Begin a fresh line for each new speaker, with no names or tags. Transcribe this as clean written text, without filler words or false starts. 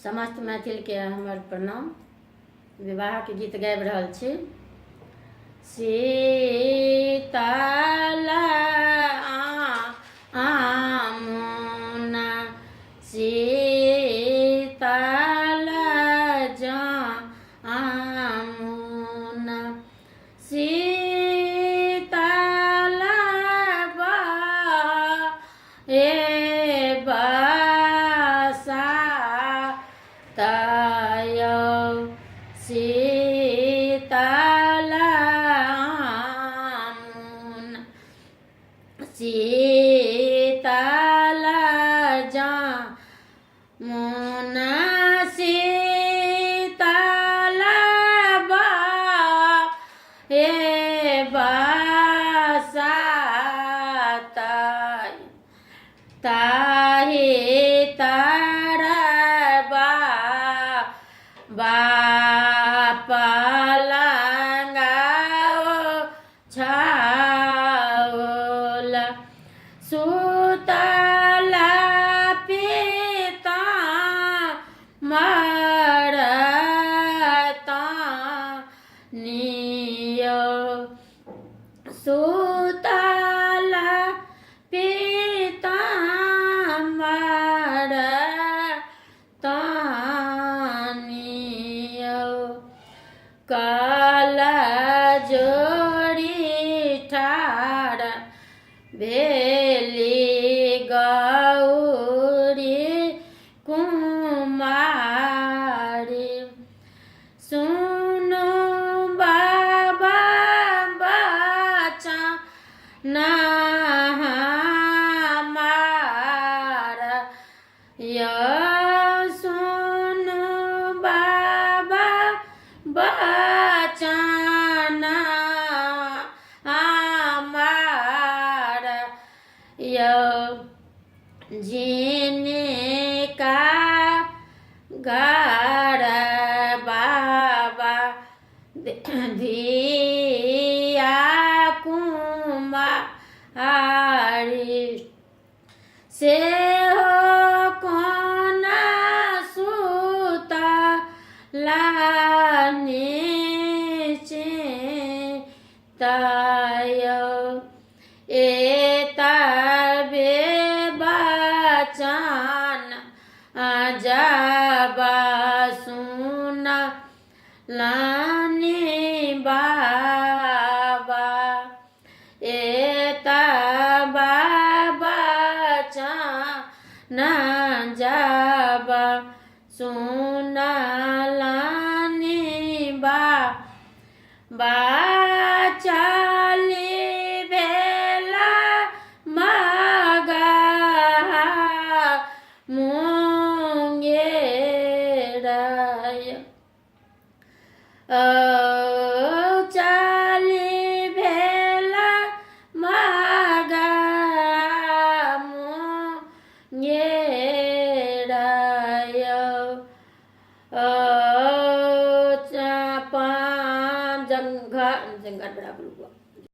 समस्त मैथिल के हमर प्रणाम। विवाह के गीत गाबि रहल छी। शीतल आमुना शीतल आमुना शीतल तय शीतल आमुना शीतल जामुना शीतल ताहि तर पलंग छाउल सुतल पिता मरता नियो सुतल पिता मरता काल जोड़ी ठाड़ भेली गौरी कुमारी सुनो बाबा बचन हमार सुनो बाबा बचन हमार जिनका घर बाबा धिया कुमारी से हो कौन सुतला तय एतबे बचन जब सुनलनि बाबा एतबा बचन जब सुनलनि बाबा चली भेला मगहा मुंगेर चली भेला मगहा मुंगेर जंघट बड़ा